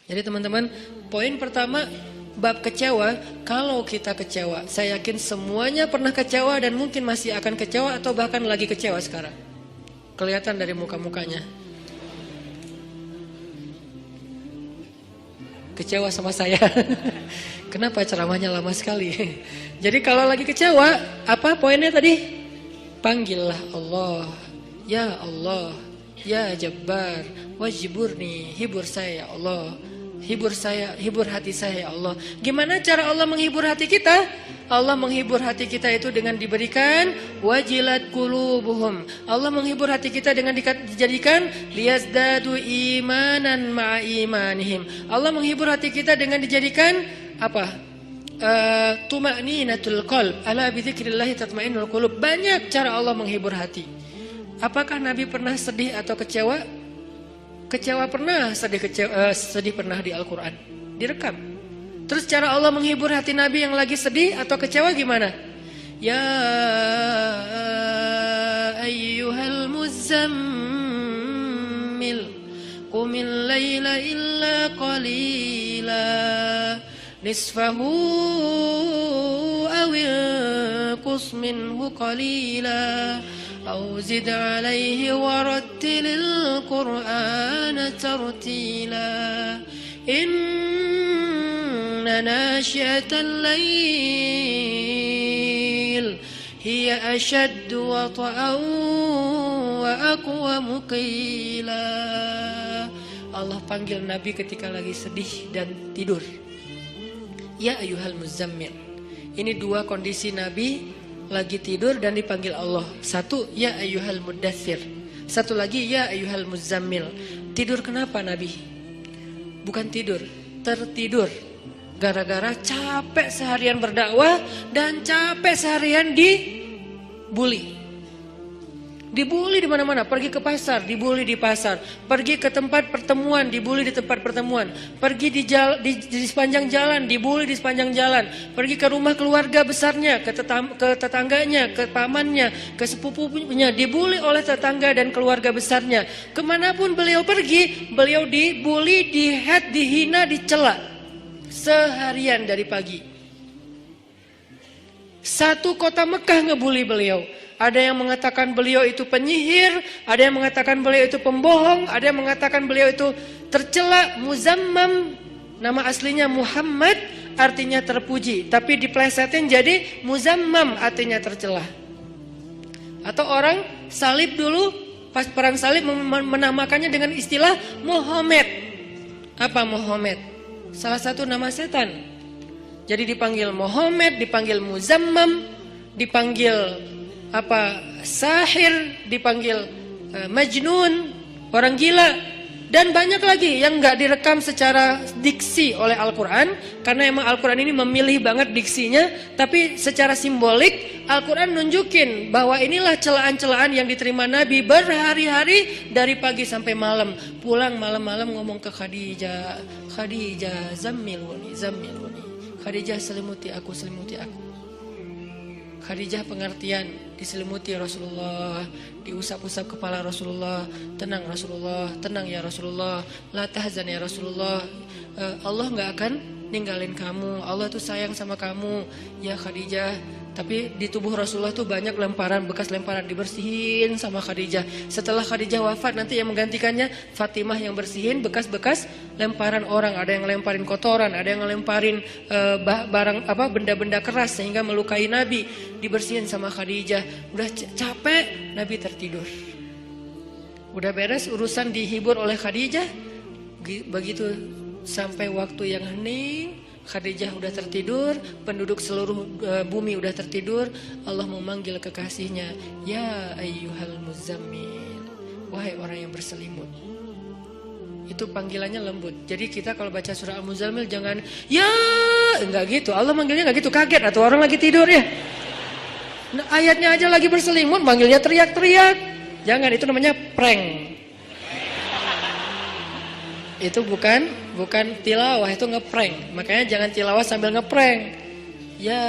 Jadi teman-teman, poin pertama bab kecewa. Kalau kita kecewa, saya yakin semuanya pernah kecewa dan mungkin masih akan kecewa atau bahkan lagi kecewa sekarang. Kelihatan dari muka-mukanya. Kecewa sama saya. Kenapa ceramahnya lama sekali? Jadi kalau lagi kecewa, apa poinnya tadi? Panggillah Allah. Ya Allah, ya Jabbar, wajiburni, hibur saya ya Allah. Hibur saya, hibur hati saya ya Allah. Gimana cara Allah menghibur hati kita? Allah menghibur hati kita itu dengan diberikan wajilat qulubuhum. Allah menghibur hati kita dengan dijadikan liyazdadu imanan ma'a imanihim. Allah menghibur hati kita dengan dijadikan apa? Tuma'ninatul qalb. Ala bidzikrillah tatma'innul qulub. Banyak cara Allah menghibur hati. Apakah Nabi pernah sedih atau kecewa? Kecewa pernah, sedih pernah di Al-Quran, direkam. Terus cara Allah menghibur hati Nabi yang lagi sedih atau kecewa gimana? Ya ayyuhal muzammil qumil layla illa qalila nisfahu awil qus minhu qalila أو زد عليه ورتل القرآن ترتيلا إن ناشئة الليل هي أشد وطئا وأقوم قيلا. Allah panggil Nabi ketika lagi sedih dan tidur. Ya ayyuhal muzammil. Ini dua kondisi Nabi lagi tidur dan dipanggil Allah. Satu, ya ayyuhal muddathir. Satu lagi, ya ayyuhal muzammil. Tidur kenapa Nabi? Bukan tidur, tertidur. Gara-gara capek seharian berdakwah dan capek seharian dibully. Dibully di mana-mana, pergi ke pasar, dibully di pasar, pergi ke tempat pertemuan, dibully di tempat pertemuan, pergi di sepanjang jalan, dibully di sepanjang jalan, pergi ke rumah keluarga besarnya, ke tetangganya, ke pamannya, ke sepupunya, dibully oleh tetangga dan keluarga besarnya. Kemanapun beliau pergi, beliau dibully, dihead, dihina, dicela seharian dari pagi. Satu kota Mekah ngebully beliau. Ada yang mengatakan beliau itu penyihir, ada yang mengatakan beliau itu pembohong, ada yang mengatakan beliau itu tercela. Muzammam, nama aslinya Muhammad, artinya terpuji, tapi diplesetin jadi Muzammam, artinya tercela. Atau orang salib dulu, pas perang salib menamakannya dengan istilah Muhammad. Apa Muhammad? Salah satu nama setan. Jadi dipanggil Muhammad, dipanggil Muzammam, dipanggil sahir, dipanggil majnun, orang gila, dan banyak lagi yang nggak direkam secara diksi oleh Al-Quran, karena emang Al-Quran ini memilih banget diksinya. Tapi secara simbolik Al-Quran nunjukin bahwa inilah celaan-celaan yang diterima Nabi berhari-hari dari pagi sampai malam. Pulang malam-malam ngomong ke Khadijah, Khadijah zammiluni, zammiluni, Khadijah selimuti aku, selimuti aku. Khadijah pengertian, diselimuti Rasulullah, diusap-usap kepala Rasulullah. Tenang Rasulullah, tenang ya Rasulullah, la tahzan ya Rasulullah, Allah gak akan ninggalin kamu, Allah tuh sayang sama kamu ya Khadijah. Tapi di tubuh Rasulullah tuh banyak lemparan, bekas lemparan, dibersihin sama Khadijah. Setelah Khadijah wafat, nanti yang menggantikannya Fatimah yang bersihin bekas-bekas lemparan orang. Ada yang lemparin kotoran, ada yang lemparin barang benda-benda keras sehingga melukai Nabi, dibersihin sama Khadijah. Udah capek, Nabi tertidur. Udah beres urusan, dihibur oleh Khadijah. Begitu sampai waktu yang hening, Khadijah udah tertidur, penduduk seluruh bumi udah tertidur. Allah memanggil kekasihnya, ya ayyuhal muzammil, wahai orang yang berselimut. Itu panggilannya lembut. Jadi kita kalau baca surah Al-Muzammil jangan ya, enggak gitu. Allah manggilnya enggak gitu, kaget atau orang lagi tidur ya. Nah, ayatnya aja lagi berselimut, manggilnya teriak-teriak. Jangan, itu namanya prank. Itu bukan tilawah, itu ngeprank. Makanya jangan tilawah sambil ngeprank. Ya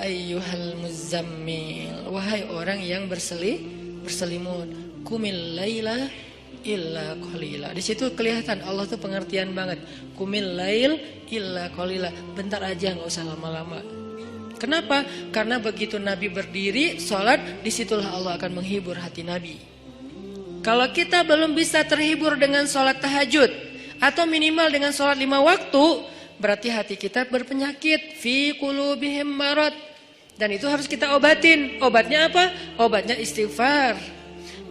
ayyuhal muzammil, wahai orang yang berselimut, qumil laila illa qalila. Di situ kelihatan Allah tuh pengertian banget. Qumil lail illa qalila. Bentar aja, nggak usah lama-lama. Kenapa? Karena begitu Nabi berdiri sholat, disitulah Allah akan menghibur hati Nabi. Kalau kita belum bisa terhibur dengan sholat tahajud atau minimal dengan sholat 5 waktu, berarti hati kita berpenyakit. Fi qulubihim marad. Dan itu harus kita obatin. Obatnya apa? Obatnya istighfar.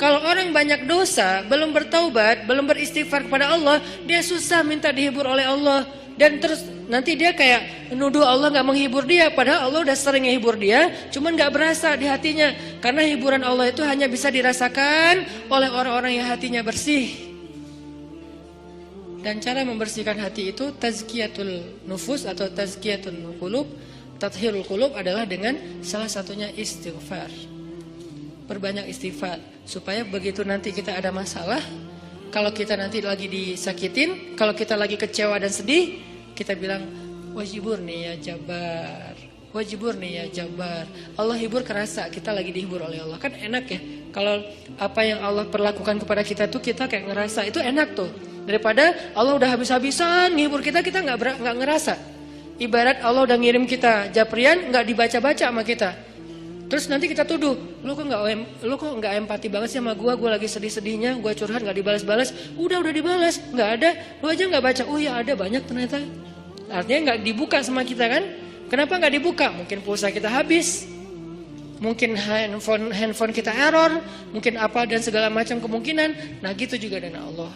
Kalau orang banyak dosa, belum bertaubat, belum beristighfar kepada Allah, dia susah minta dihibur oleh Allah. Dan terus nanti dia kayak menuduh Allah gak menghibur dia. Padahal Allah udah sering menghibur dia, cuman gak berasa di hatinya. Karena hiburan Allah itu hanya bisa dirasakan oleh orang-orang yang hatinya bersih. Dan cara membersihkan hati itu tazkiyatul nufus atau tazkiyatul qulub, tathhirul qulub adalah dengan salah satunya istighfar. Perbanyak istighfar supaya begitu nanti kita ada masalah, kalau kita nanti lagi disakitin, kalau kita lagi kecewa dan sedih, kita bilang wajiburni ya Jabbar, wajiburni ya Jabbar. Allah hibur kerasa kita lagi dihibur oleh Allah. Kan enak ya kalau apa yang Allah perlakukan kepada kita tuh kita kayak ngerasa, itu enak tuh. Daripada Allah udah habis-habisan nghibur kita nggak ngerasa. Ibarat Allah udah ngirim kita japrian, nggak dibaca-baca sama kita. Terus nanti kita tuduh, lu kok nggak empati banget sih sama gue lagi sedih-sedihnya, gue curhat nggak dibalas-balas. Udah dibalas, nggak ada, lu aja nggak baca. Oh ya ada, banyak ternyata. Artinya nggak dibuka sama kita kan? Kenapa nggak dibuka? Mungkin pulsa kita habis, mungkin handphone kita error, mungkin apa dan segala macam kemungkinan. Nah gitu juga dengan Allah.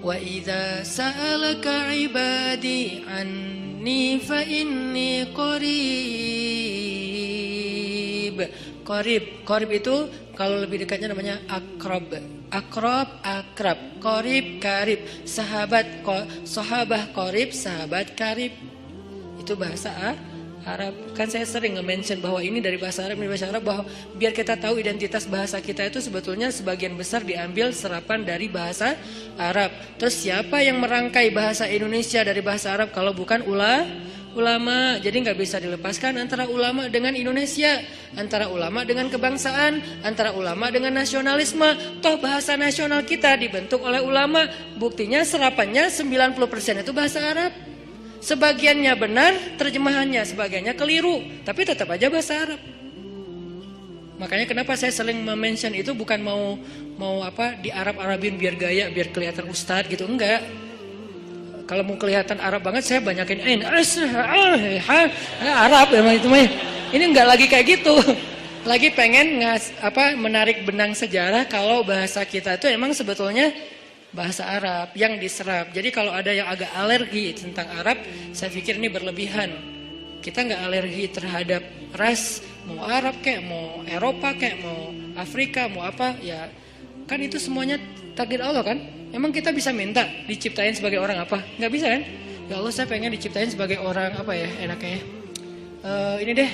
Wa idza sa'alaka 'ibadi anni fa inni qarib. Qarib itu kalau lebih dekatnya namanya akrab. Akrab. Qarib. Sahabah qarib, sahabat karib. Itu bahasa Arab. Kan saya sering nge-mention bahwa ini dari bahasa Arab, bahwa biar kita tahu identitas bahasa kita itu sebetulnya sebagian besar diambil serapan dari bahasa Arab. Terus siapa yang merangkai bahasa Indonesia dari bahasa Arab kalau bukan ulama? Jadi nggak bisa dilepaskan antara ulama dengan Indonesia, antara ulama dengan kebangsaan, antara ulama dengan nasionalisme. Toh bahasa nasional kita dibentuk oleh ulama. Buktinya serapannya 90% itu bahasa Arab. Sebagiannya benar, terjemahannya sebagiannya keliru, tapi tetap aja bahasa Arab. Makanya kenapa saya sering mention itu bukan mau apa di Arab-Arabin biar gaya, biar kelihatan ustadz gitu, enggak. Kalau mau kelihatan Arab banget saya banyakin Arab emang itu mah. Ini enggak lagi kayak gitu. Lagi pengen menarik benang sejarah kalau bahasa kita itu emang sebetulnya bahasa Arab yang diserap. Jadi kalau ada yang agak alergi tentang Arab, saya pikir ini berlebihan. Kita nggak alergi terhadap ras, mau Arab kayak, mau Eropa kayak, mau Afrika, mau apa, ya kan itu semuanya takdir Allah kan. Emang kita bisa minta diciptain sebagai orang apa? Nggak bisa kan? Ya Allah saya pengen diciptain sebagai orang apa ya enaknya. Ini deh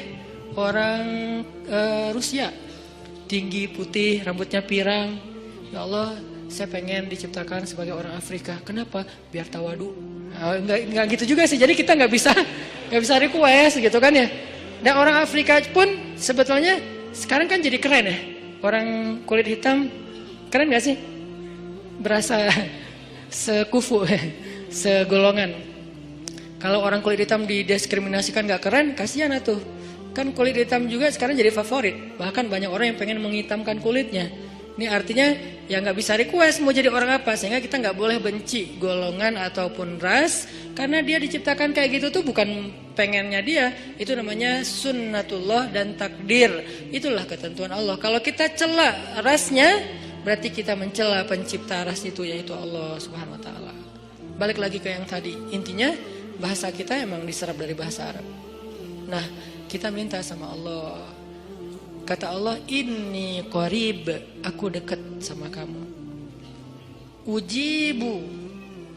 orang Rusia, tinggi, putih, rambutnya pirang. Ya Allah saya pengen diciptakan sebagai orang Afrika. Kenapa? Biar tawadu. Enggak gitu juga sih. Jadi kita nggak bisa request gitu kan ya. Dan orang Afrika pun sebetulnya sekarang kan jadi keren ya. Orang kulit hitam keren nggak sih? Berasa sekufu, segolongan. Kalau orang kulit hitam didiskriminasikan nggak keren, kasihan atuh. Kan kulit hitam juga sekarang jadi favorit. Bahkan banyak orang yang pengen menghitamkan kulitnya. Ini artinya ya nggak bisa request mau jadi orang apa, sehingga kita nggak boleh benci golongan ataupun ras, karena dia diciptakan kayak gitu tuh bukan pengennya dia, itu namanya sunnatullah dan takdir, itulah ketentuan Allah. Kalau kita cela rasnya, berarti kita mencela pencipta ras itu, yaitu Allah Subhanahu Wa Taala. Balik lagi ke yang tadi, intinya bahasa kita emang diserap dari bahasa Arab. Nah kita minta sama Allah. Kata Allah, inni qarib, aku dekat sama kamu. Ujibu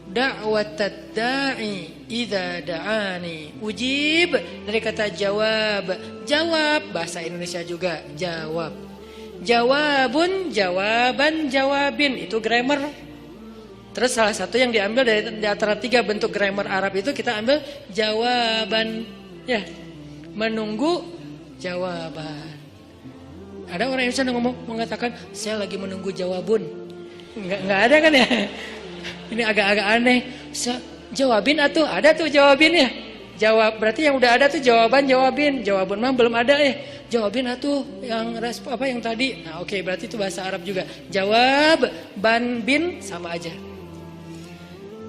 da'watad da'i idza da'ani. Ujib dari kata jawab. Jawab bahasa Indonesia juga jawab. Jawabun, jawaban, jawabin, itu grammar. Terus salah satu yang diambil dari antara 3 bentuk grammar Arab itu kita ambil jawaban, ya. Menunggu jawaban. Ada orang Indonesia yang mengatakan saya lagi menunggu jawabun. Nggak ada kan ya? Ini agak-agak aneh. Jawabin atuh, ada tuh jawabin ya. Jawab, berarti yang udah ada tuh jawabin. Jawaban mah belum ada ya. Jawabin atuh yang apa yang tadi. Nah, oke, berarti itu bahasa Arab juga. Jawab, ban, bin sama aja.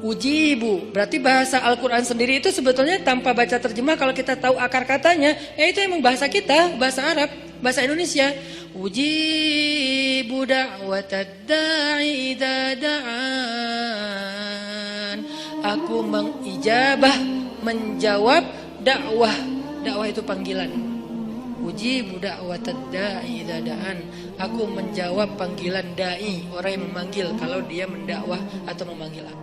Ujibu, berarti bahasa Al-Quran sendiri itu sebetulnya tanpa baca terjemah kalau kita tahu akar katanya, itu emang bahasa kita, bahasa Arab, bahasa Indonesia. Ujibu da'watad da'i idza da'an. Aku mengijabah, menjawab dakwah. Dakwah itu panggilan. Ujibu da'watad da'i idza da'an. Aku menjawab panggilan dai, orang yang memanggil kalau dia mendakwah atau memanggil aku.